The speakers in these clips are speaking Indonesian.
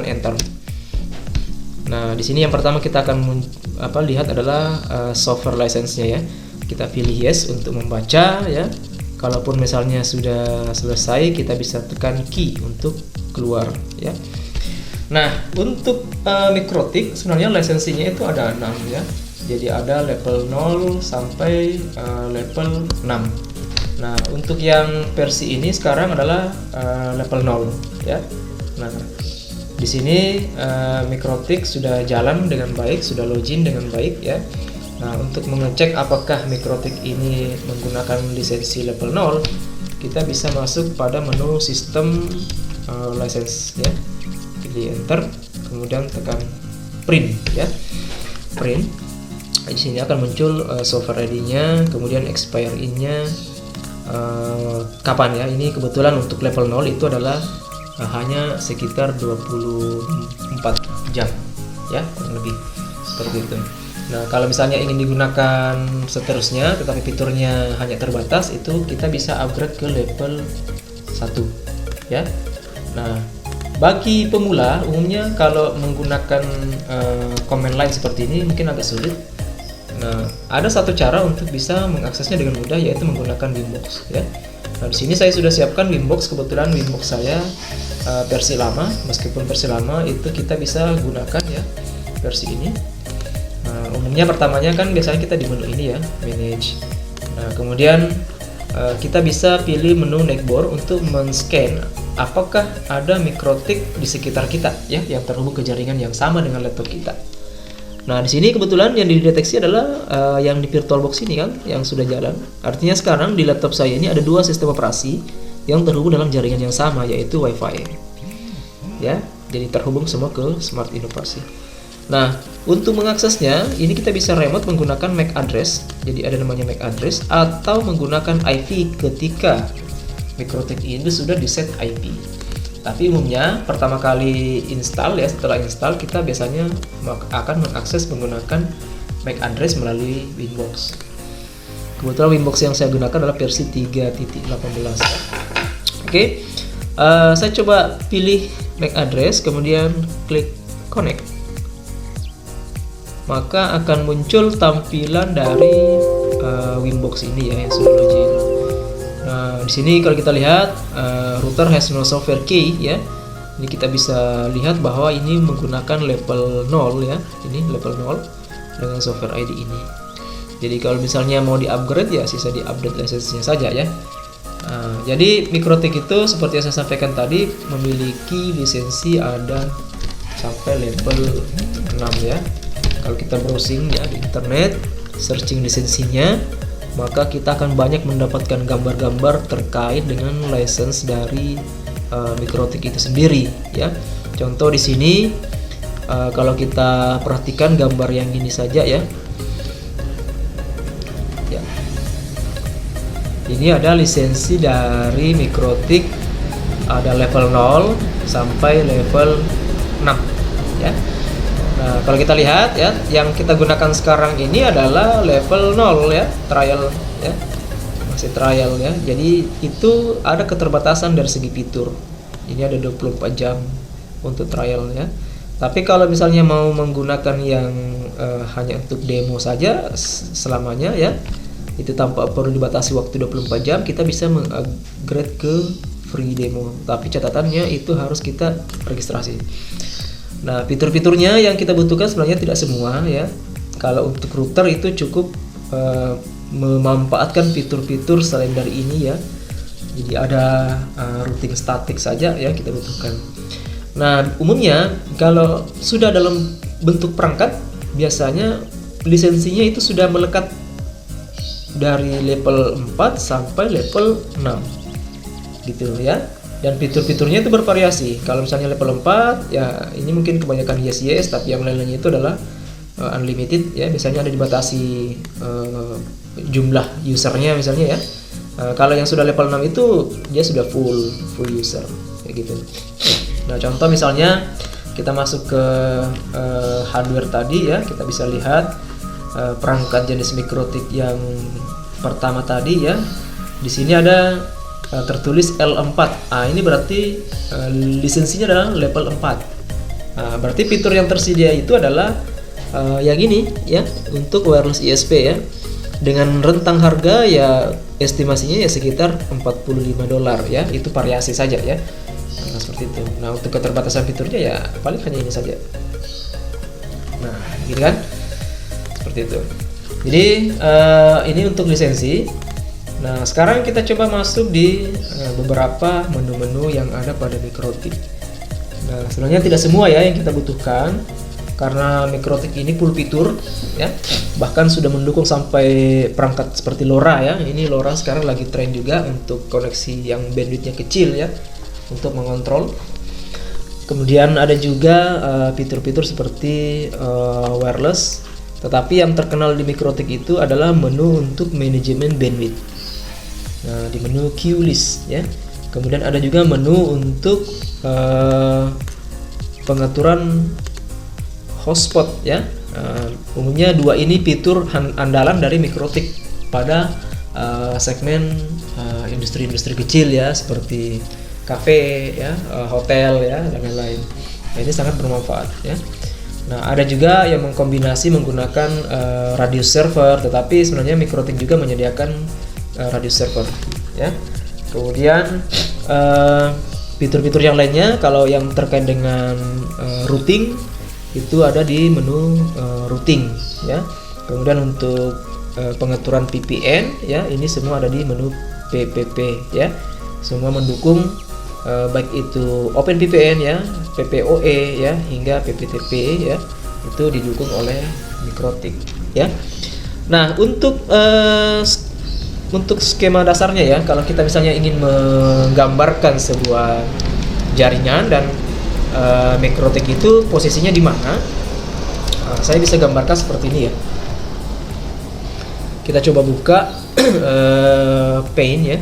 enter. Nah, di sini yang pertama kita akan lihat adalah software license-nya ya. Kita pilih yes untuk membaca ya. Kalaupun misalnya sudah selesai, kita bisa tekan key untuk keluar ya. Nah, untuk Mikrotik sebenarnya lisensinya itu ada 6 ya. Jadi ada level 0 sampai level 6. Nah, untuk yang versi ini sekarang adalah level 0 ya. Nah, di sini Mikrotik sudah jalan dengan baik, sudah login dengan baik ya. Nah, untuk mengecek apakah Mikrotik ini menggunakan lisensi level 0, kita bisa masuk pada menu sistem license ya. Pilih enter, kemudian tekan print ya. Print. Di sini akan muncul software ID-nya, kemudian expire-nya kapan ya. Ini kebetulan untuk level 0 itu adalah hanya sekitar 24 jam ya, kurang lebih seperti itu. Nah, kalau misalnya ingin digunakan seterusnya tetapi fiturnya hanya terbatas, itu kita bisa upgrade ke level 1 ya. Nah, bagi pemula umumnya kalau menggunakan command line seperti ini mungkin agak sulit. Nah, ada satu cara untuk bisa mengaksesnya dengan mudah, yaitu menggunakan Vimbox ya. Nah, di sini saya sudah siapkan Vimbox. Kebetulan Vimbox saya versi lama. Meskipun versi lama itu kita bisa gunakan ya versi ini. Umumnya pertamanya kan biasanya kita di menu ini ya, manage. Nah, kemudian kita bisa pilih menu Neighbor untuk men-scan apakah ada Mikrotik di sekitar kita ya, yang terhubung ke jaringan yang sama dengan laptop kita. Nah, di sini kebetulan yang dideteksi adalah yang di VirtualBox ini kan, yang sudah jalan. Artinya sekarang di laptop saya ini ada dua sistem operasi yang terhubung dalam jaringan yang sama, yaitu WiFi. Ya, jadi terhubung semua ke Smart Inovasi. Nah, untuk mengaksesnya, ini kita bisa remote menggunakan MAC address. Jadi ada namanya MAC address, atau menggunakan IP ketika Mikrotik ini sudah di set IP. Tapi umumnya pertama kali install ya, setelah install kita biasanya akan mengakses menggunakan MAC address melalui Vimbox. Kebetulan Vimbox yang saya gunakan adalah versi 3.18. Oke, saya coba pilih MAC address, kemudian klik connect. Maka akan muncul tampilan dari Vimbox ini ya, yang sudah login. Nah, di sini kalau kita lihat router has no software key ya. Ini kita bisa lihat bahwa ini menggunakan level 0 ya. Ini level 0 dengan software ID ini. Jadi kalau misalnya mau di-upgrade ya sisa di-update lisensinya saja ya. Jadi Mikrotik itu seperti yang saya sampaikan tadi memiliki lisensi ada sampai level 6 ya. Kalau kita browsing ya di internet, searching lisensinya, maka kita akan banyak mendapatkan gambar-gambar terkait dengan license dari Mikrotik itu sendiri ya. Contoh di sini kalau kita perhatikan gambar yang ini saja ya. Ya. Ini ada lisensi dari Mikrotik, ada level 0 sampai level 6 ya. Nah, kalau kita lihat ya, yang kita gunakan sekarang ini adalah level 0 ya, trial ya. Masih trial ya. Jadi itu ada keterbatasan dari segi fitur. Ini ada 24 jam untuk trial ya. Tapi kalau misalnya mau menggunakan yang hanya untuk demo saja selamanya ya, itu tanpa perlu dibatasi waktu 24 jam, kita bisa mengupgrade ke free demo. Tapi catatannya itu harus kita registrasi. Nah, fitur-fiturnya yang kita butuhkan sebenarnya tidak semua ya. Kalau untuk router itu cukup memanfaatkan fitur-fitur selain dari ini ya. Jadi ada routing statik saja ya kita butuhkan. Nah, umumnya kalau sudah dalam bentuk perangkat, biasanya lisensinya itu sudah melekat dari level 4 sampai level 6 gitu ya. Dan fitur-fiturnya itu bervariasi. Kalau misalnya level 4 ya ini mungkin kebanyakan yes, tapi yang lain-lainnya itu adalah unlimited ya. Biasanya ada dibatasi jumlah usernya misalnya ya. Kalau yang sudah level 6 itu dia sudah full user kayak gitu. Nah, contoh misalnya kita masuk ke hardware tadi ya, kita bisa lihat perangkat jenis Mikrotik yang pertama tadi ya. Di sini ada tertulis L4. Ini berarti lisensinya adalah level 4. Nah, berarti fitur yang tersedia itu adalah yang ini ya, untuk wireless ISP ya, dengan rentang harga ya estimasinya ya sekitar $45 ya, itu variasi saja ya. Nah, seperti itu. Nah, untuk keterbatasan fiturnya ya paling hanya ini saja. Nah, gitu kan, seperti itu. Jadi ini untuk lisensi. Nah, sekarang kita coba masuk di beberapa menu-menu yang ada pada MikroTik. Nah, sebenarnya tidak semua ya yang kita butuhkan, karena MikroTik ini full fitur ya, bahkan sudah mendukung sampai perangkat seperti LoRa ya. Ini LoRa sekarang lagi tren juga untuk koneksi yang bandwidthnya kecil ya, untuk mengontrol. Kemudian ada juga fitur-fitur seperti wireless, tetapi yang terkenal di MikroTik itu adalah menu untuk manajemen bandwidth. Nah, di menu queue list ya. Kemudian ada juga menu untuk pengaturan hotspot ya. Umumnya dua ini fitur andalan dari MikroTik pada segmen industri-industri kecil ya, seperti kafe ya, hotel ya, dan lain-lain. Nah, ini sangat bermanfaat ya. Nah, ada juga yang mengkombinasi menggunakan radius server, tetapi sebenarnya MikroTik juga menyediakan radius server ya. Kemudian fitur-fitur yang lainnya, kalau yang terkait dengan routing itu ada di menu routing ya. Kemudian untuk pengaturan VPN ya, ini semua ada di menu PPP ya. Semua mendukung baik itu OpenVPN ya, PPOE ya, hingga PPTP ya, itu didukung oleh MikroTik ya. Nah, untuk skema dasarnya ya, kalau kita misalnya ingin menggambarkan sebuah jaringan dan MikroTik itu posisinya di mana, saya bisa gambarkan seperti ini ya. Kita coba buka Paint ya.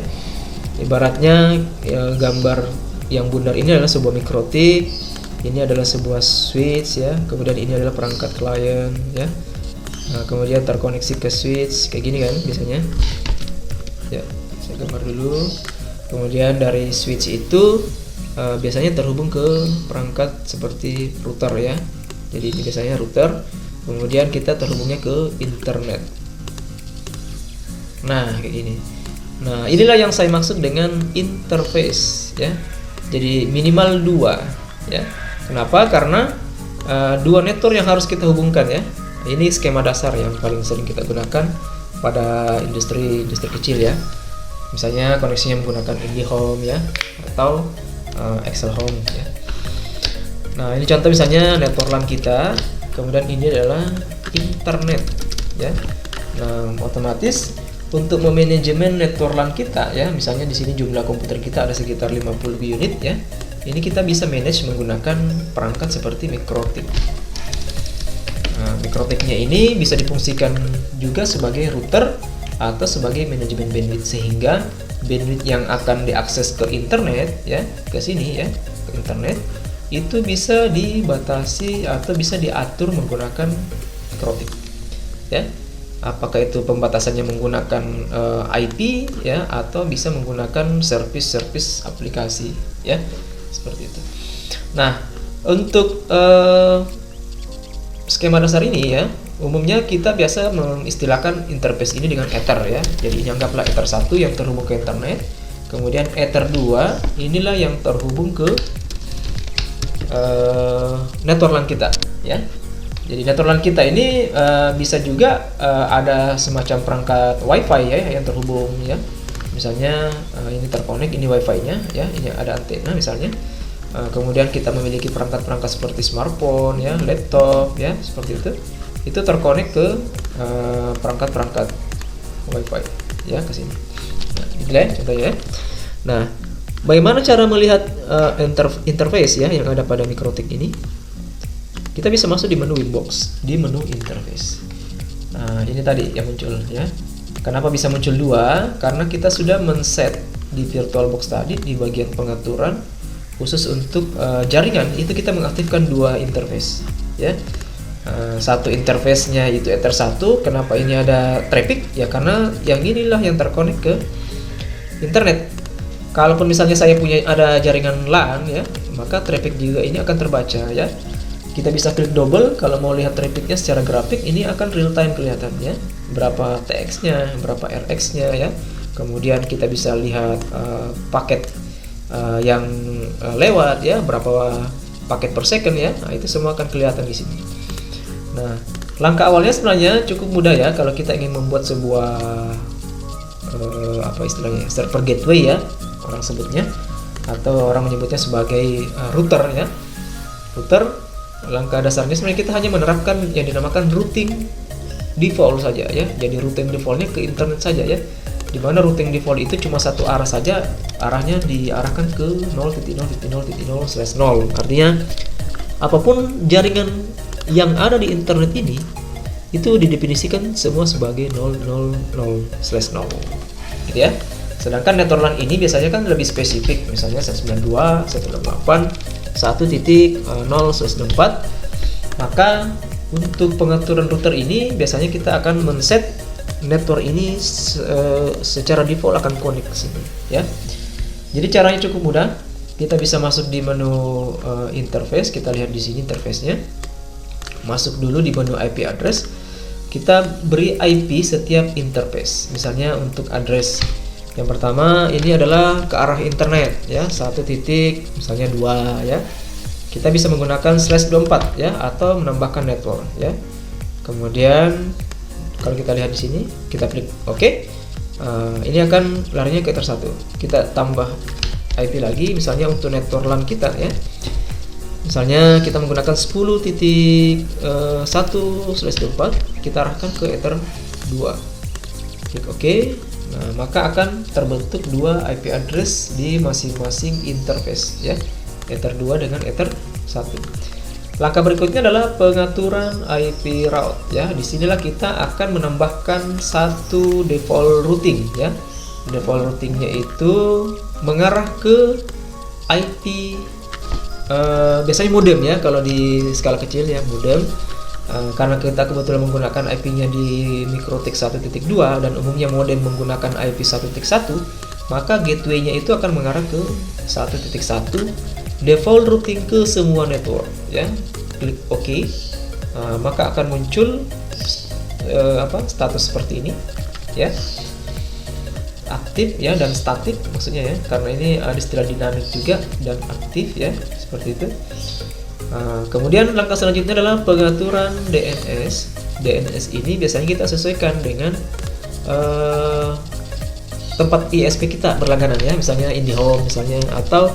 Ibaratnya ya, gambar yang bundar ini adalah sebuah MikroTik, ini adalah sebuah switch ya, kemudian ini adalah perangkat klien ya. Nah, kemudian terkoneksi ke switch kayak gini kan biasanya. Ya, saya gambar dulu. Kemudian dari switch itu biasanya terhubung ke perangkat seperti router ya. Jadi ini biasanya router. Kemudian kita terhubungnya ke internet. Nah, kayak gini. Nah, inilah yang saya maksud dengan interface ya. Jadi minimal 2 ya. Kenapa? Karena 2 network yang harus kita hubungkan ya. Ini skema dasar yang paling sering kita gunakan pada industri kecil ya. Misalnya koneksinya menggunakan IndiHome ya, atau Excel Home ya. Nah, ini contoh misalnya network LAN kita, kemudian ini adalah internet ya. Nah, otomatis untuk memanajemen network LAN kita ya, misalnya di sini jumlah komputer kita ada sekitar 50 unit ya. Ini kita bisa manage menggunakan perangkat seperti MikroTik. Nah, MikroTiknya ini bisa difungsikan juga sebagai router atau sebagai manajemen bandwidth, sehingga bandwidth yang akan diakses ke internet ya, ke sini ya, ke internet, itu bisa dibatasi atau bisa diatur menggunakan MikroTik ya. Apakah itu pembatasannya menggunakan IP ya, atau bisa menggunakan service aplikasi ya, seperti itu. Nah, untuk skema dasar ini ya, umumnya kita biasa mengistilahkan interface ini dengan Ether ya. Jadi anggaplah Ether 1 yang terhubung ke internet, kemudian Ether 2 inilah yang terhubung ke network LAN kita ya. Jadi network LAN kita ini bisa juga ada semacam perangkat WiFi ya yang terhubung ya. Misalnya ini terkonek, ini WiFi-nya ya, ini ada antena misalnya. Kemudian kita memiliki perangkat-perangkat seperti smartphone ya, laptop ya, seperti itu terkonek ke perangkat-perangkat WiFi ya, ke sini. Nah, ini ya contohnya ya. Nah, bagaimana cara melihat interface ya yang ada pada MikroTik ini? Kita bisa masuk di menu Winbox, di menu interface. Nah, ini tadi yang muncul ya. Kenapa bisa muncul 2? Karena kita sudah men-set di VirtualBox tadi di bagian pengaturan khusus untuk jaringan, itu kita mengaktifkan 2 interface ya. Satu interface-nya itu Ether 1. Kenapa ini ada traffic? Ya karena yang inilah yang terkonek ke internet. Kalaupun misalnya saya punya ada jaringan LAN ya, maka traffic juga ini akan terbaca ya. Kita bisa klik double kalau mau lihat trafficnya secara grafik, ini akan real time kelihatannya, berapa TX-nya, berapa RX-nya ya. Kemudian kita bisa lihat paket yang lewat ya, berapa paket per second ya. Nah, itu semua akan kelihatan di sini. Nah, langkah awalnya sebenarnya cukup mudah ya kalau kita ingin membuat sebuah apa istilahnya, server gateway ya orang sebutnya, atau orang menyebutnya sebagai router ya. Router, langkah dasarnya sebenarnya kita hanya menerapkan yang dinamakan routing default saja ya. Jadi routing defaultnya ke internet saja ya, dimana routing default itu cuma satu arah saja, arahnya diarahkan ke 0.0.0/0. Artinya apapun jaringan yang ada di internet ini itu didefinisikan semua sebagai 0.0.0/0 gitu ya. Sedangkan network LAN ini biasanya kan lebih spesifik, misalnya 192, 128, 1.0/4. Maka untuk pengaturan router ini biasanya kita akan men-set network ini secara default akan connect ke sini ya. Jadi caranya cukup mudah. Kita bisa masuk di menu interface, kita lihat di sini interface-nya. Masuk dulu di menu IP address. Kita beri IP setiap interface. Misalnya untuk address yang pertama ini adalah ke arah internet ya, 1 titik misalnya 2 ya. Kita bisa menggunakan /24 ya, atau menambahkan network ya. Kemudian kalau kita lihat di sini, kita klik OK. Ini akan larinya ke ether 1. Kita tambah IP lagi, misalnya untuk network LAN kita ya. Misalnya kita menggunakan 10.1/24, kita arahkan ke ether 2. Klik OK. Nah, maka akan terbentuk dua IP address di masing-masing interface ya, ether 2 dengan ether 1. Langkah berikutnya adalah pengaturan IP route ya. Disinilah kita akan menambahkan satu default routing ya. Default routingnya itu mengarah ke IP biasanya modem ya, kalau di skala kecil ya modem. Karena kita kebetulan menggunakan IP-nya di MikroTik 1.2 dan umumnya modem menggunakan IP 1.1, maka gateway-nya itu akan mengarah ke 1.1 default routing ke semua network ya. Klik OK. Maka akan muncul status seperti ini ya, aktif ya dan statik maksudnya ya, karena ini ada istilah dinamik juga dan aktif ya, seperti itu. Kemudian langkah selanjutnya adalah pengaturan DNS. DNS ini biasanya kita sesuaikan dengan tempat ISP kita berlangganan ya, misalnya IndiHome misalnya, atau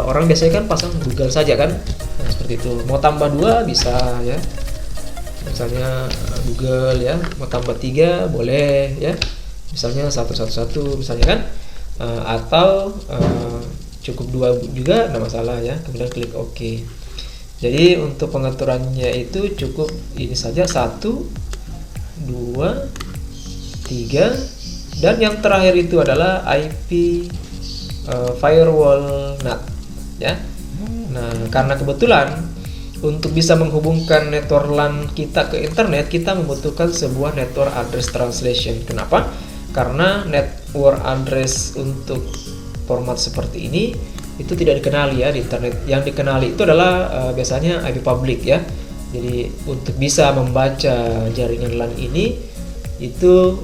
orang biasanya kan pasang Google saja kan. Nah, seperti itu. Mau tambah 2 bisa ya, misalnya Google ya. Mau tambah 3 boleh ya, misalnya 111 misalnya kan, atau cukup 2 juga nggak masalah ya. Kemudian klik OK. Jadi untuk pengaturannya itu cukup ini saja, 1, 2, 3, dan yang terakhir itu adalah IP firewall NAT ya. Nah, karena kebetulan untuk bisa menghubungkan network LAN kita ke internet, kita membutuhkan sebuah network address translation. Kenapa? Karena network address untuk format seperti ini itu tidak dikenali ya di internet. Yang dikenali itu adalah biasanya IP public ya. Jadi untuk bisa membaca jaringan LAN ini itu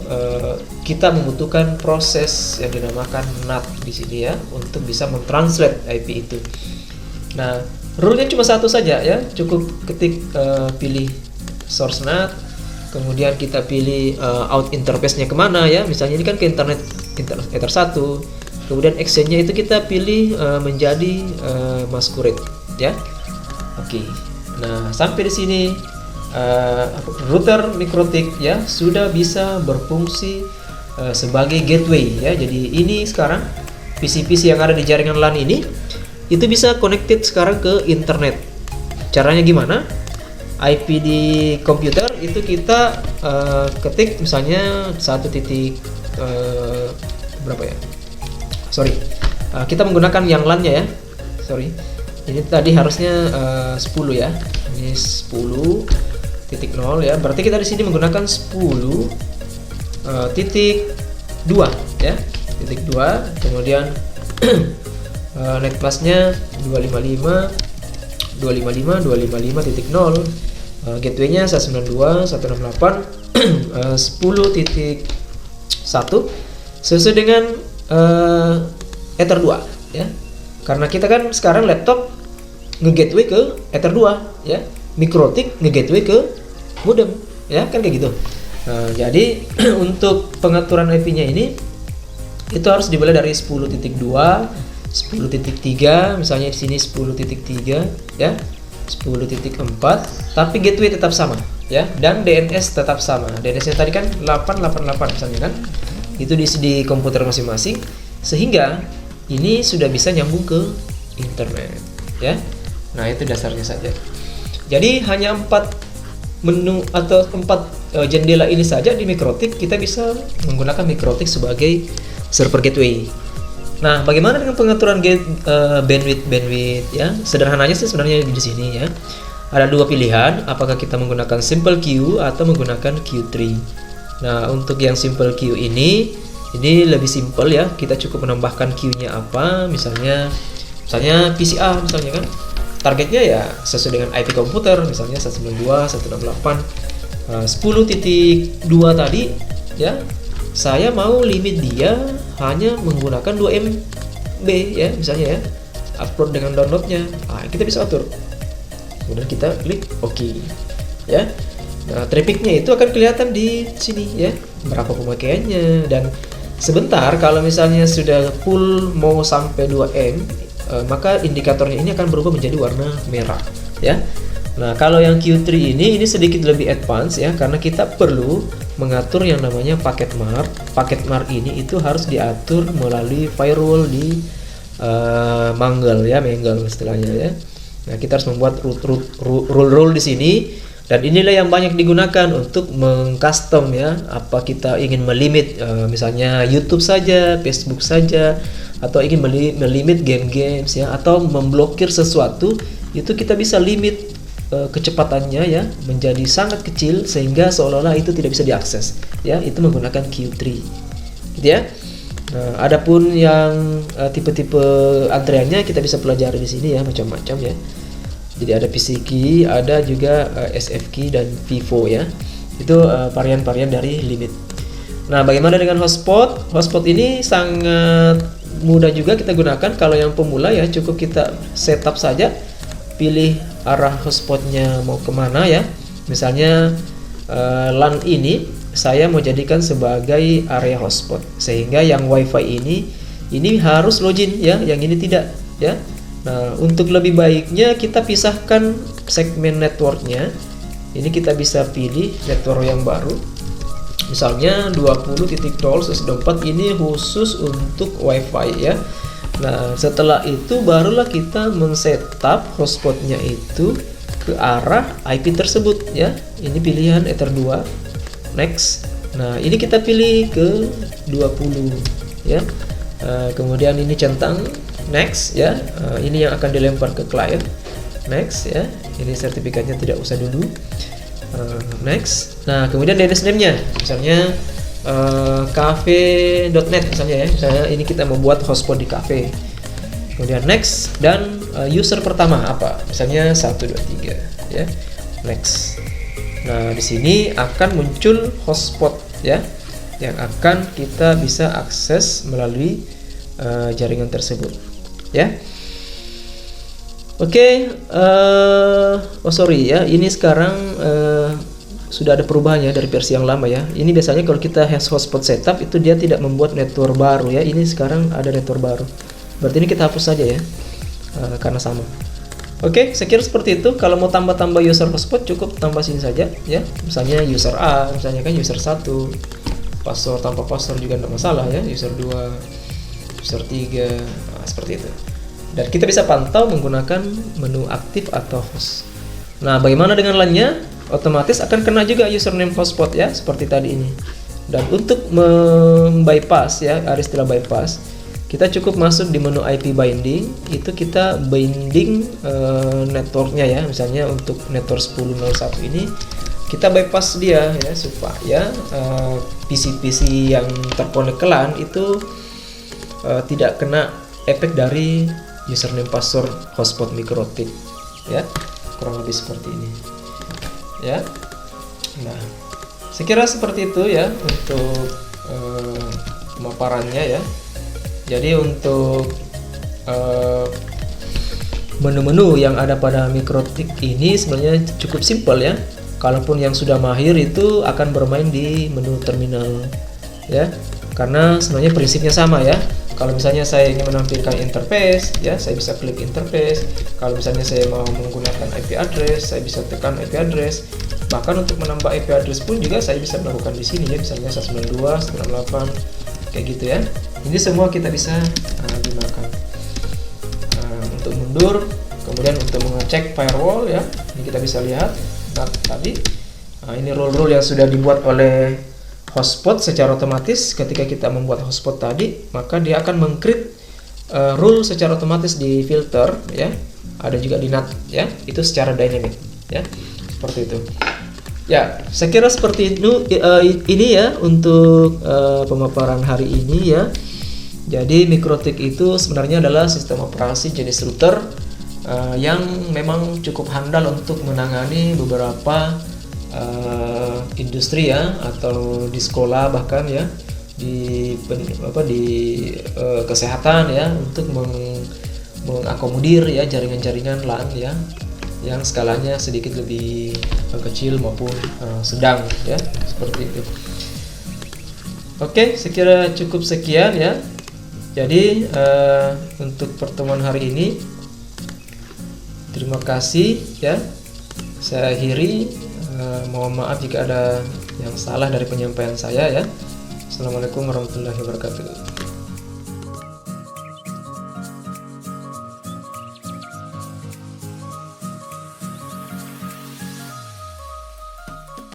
kita membutuhkan proses yang dinamakan NAT di sini ya, untuk bisa mentranslate IP itu. Nah, rule-nya cuma satu saja ya, cukup ketik pilih source NAT, kemudian kita pilih out interface-nya kemana ya. Misalnya ini kan ke internet ether 1. Kemudian exchange-nya itu kita pilih menjadi masquerade ya. Oke. Nah, sampai di sini router MikroTik ya sudah bisa berfungsi sebagai gateway ya. Jadi ini sekarang PC-PC yang ada di jaringan LAN ini itu bisa connected sekarang ke internet. Caranya gimana? IP di komputer itu kita ketik misalnya 1 titik berapa ya? Kita menggunakan yang LAN-nya ya. Ini tadi harusnya 10 ya. Ini 10.0 ya. Berarti kita di sini menggunakan 10.2 ya. Titik 2. Kemudian net class-nya 255 255.255.0. Gateway-nya 192.168 10.1 sesuai dengan Ether 2 ya. Karena kita kan sekarang laptop nge-gateway ke Ether 2 ya, MikroTik nge-gateway ke modem ya, kan kayak gitu. Jadi untuk pengaturan IP-nya ini itu harus dimulai dari 10.2, 10.3, misalnya di sini 10.3 ya, 10.4, tapi gateway tetap sama ya, dan DNS tetap sama. DNS-nya tadi kan 888 misalnya kan. Itu diisi di komputer masing-masing, sehingga ini sudah bisa nyambung ke internet ya. Nah, itu dasarnya saja. Jadi hanya 4 menu atau 4 jendela ini saja di MikroTik, kita bisa menggunakan MikroTik sebagai server gateway. Nah, bagaimana dengan pengaturan bandwidth ya? Sederhananya sih sebenarnya di sini ya. Ada 2 pilihan, apakah kita menggunakan simple queue atau menggunakan queue tree. Nah, untuk yang simple queue ini lebih simple ya. Kita cukup menambahkan queue-nya apa, misalnya PCA misalnya kan. Targetnya ya sesuai dengan IP komputer, misalnya 192.168 10.2 tadi ya. Saya mau limit dia hanya menggunakan 2 MB ya, misalnya ya. Upload dengan downloadnya. Kita bisa atur. Kemudian kita klik OK ya. Nah, trafficnya itu akan kelihatan di sini ya, berapa pemakaiannya. Dan sebentar kalau misalnya sudah full mau sampai 2M, maka indikatornya ini akan berubah menjadi warna merah ya. Nah, kalau yang Q3 ini sedikit lebih advance ya, karena kita perlu mengatur yang namanya paket mark. Paket mark ini itu harus diatur melalui firewall di Mangle istilahnya ya. Nah, kita harus membuat rule di sini, dan inilah yang banyak digunakan untuk mengcustom ya. Apa kita ingin melimit misalnya YouTube saja, Facebook saja, atau ingin melimit game-games ya, atau memblokir sesuatu, itu kita bisa limit kecepatannya ya menjadi sangat kecil sehingga seolah-olah itu tidak bisa diakses ya. Itu menggunakan Q3 gitu ya. Nah, adapun yang tipe-tipe antreannya kita bisa pelajari di sini ya, macam-macam ya. Jadi ada PC key, ada juga SF key dan Vivo ya. Itu varian-varian dari limit. Nah, bagaimana dengan hotspot? Hotspot ini sangat mudah juga kita gunakan. Kalau yang pemula ya cukup kita setup saja, pilih arah hotspotnya mau kemana ya. Misalnya LAN ini saya mau jadikan sebagai area hotspot, sehingga yang WiFi ini harus login ya, yang ini tidak ya. Nah, untuk lebih baiknya kita pisahkan segmen networknya. Ini kita bisa pilih network yang baru, misalnya 20.0.124 ini khusus untuk WiFi ya. Nah, setelah itu barulah kita men-setup hotspotnya itu ke arah IP tersebut ya. Ini pilihan Ether 2, next. Nah, ini kita pilih ke 20 ya. Kemudian ini centang next ya. Ini yang akan dilempar ke klien, next ya. Ini sertifikatnya tidak usah dulu, next. Nah, kemudian DNS name-nya misalnya cafe.net misalnya ya. Misalnya ini kita membuat hotspot di cafe. Kemudian next, dan user pertama apa? Misalnya 123 ya. Next. Nah, di sini akan muncul hotspot ya yang akan kita bisa akses melalui jaringan tersebut ya. Oke, sorry ya, ini sekarang sudah ada perubahannya dari versi yang lama ya. Ini biasanya kalau kita hotspot setup itu dia tidak membuat network baru ya. Ini sekarang ada network baru. Berarti ini kita hapus saja ya, karena sama. Oke, saya kira seperti itu. Kalau mau tambah-tambah user hotspot cukup tambah sini saja ya. Misalnya user A, misalnya kan user 1, password tanpa password juga tidak masalah ya. User 2, user 3, seperti itu. Dan kita bisa pantau menggunakan menu aktif atau host. Nah, bagaimana dengan LAN-nya? Otomatis akan kena juga username hotspot ya, seperti tadi ini. Dan untuk membypass ya, ada istilah bypass, kita cukup masuk di menu IP binding. Itu kita binding networknya ya. Misalnya untuk network 10.01 ini kita bypass dia ya, supaya PC-PC yang terkonek ke LAN itu tidak kena efek dari username password hotspot MikroTik ya, kurang lebih seperti ini ya. Nah, saya kira seperti itu ya untuk pemaparannya ya. Jadi untuk menu-menu yang ada pada MikroTik ini sebenarnya cukup simpel ya. Kalaupun yang sudah mahir itu akan bermain di menu terminal ya, karena sebenarnya prinsipnya sama ya. Kalau misalnya saya ingin menampilkan interface ya, saya bisa klik interface. Kalau misalnya saya mau menggunakan IP address, saya bisa tekan IP address. Bahkan untuk menambah IP address pun juga saya bisa melakukan di sini ya, misalnya 192, 198 kayak gitu ya. Ini semua kita bisa gunakan. Untuk mundur, kemudian untuk mengecek firewall ya, ini kita bisa lihat. Nah, tadi ini rule-rule yang sudah dibuat oleh hotspot secara otomatis. Ketika kita membuat hotspot tadi, maka dia akan meng-create rule secara otomatis di filter ya. Ada juga di NAT ya, itu secara dynamic ya, seperti itu. Ya, saya kira seperti itu ini ya untuk pemaparan hari ini ya. Jadi MikroTik itu sebenarnya adalah sistem operasi jenis router yang memang cukup handal untuk menangani beberapa industri ya, atau di sekolah bahkan ya, di kesehatan ya, untuk mengakomodir ya jaringan-jaringan LAN ya, yang skalanya sedikit lebih kecil maupun sedang ya, seperti itu. Oke, saya kira cukup sekian ya. Jadi untuk pertemuan hari ini, terima kasih ya. Saya akhiri, mohon maaf jika ada yang salah dari penyampaian saya ya. Assalamualaikum warahmatullahi wabarakatuh.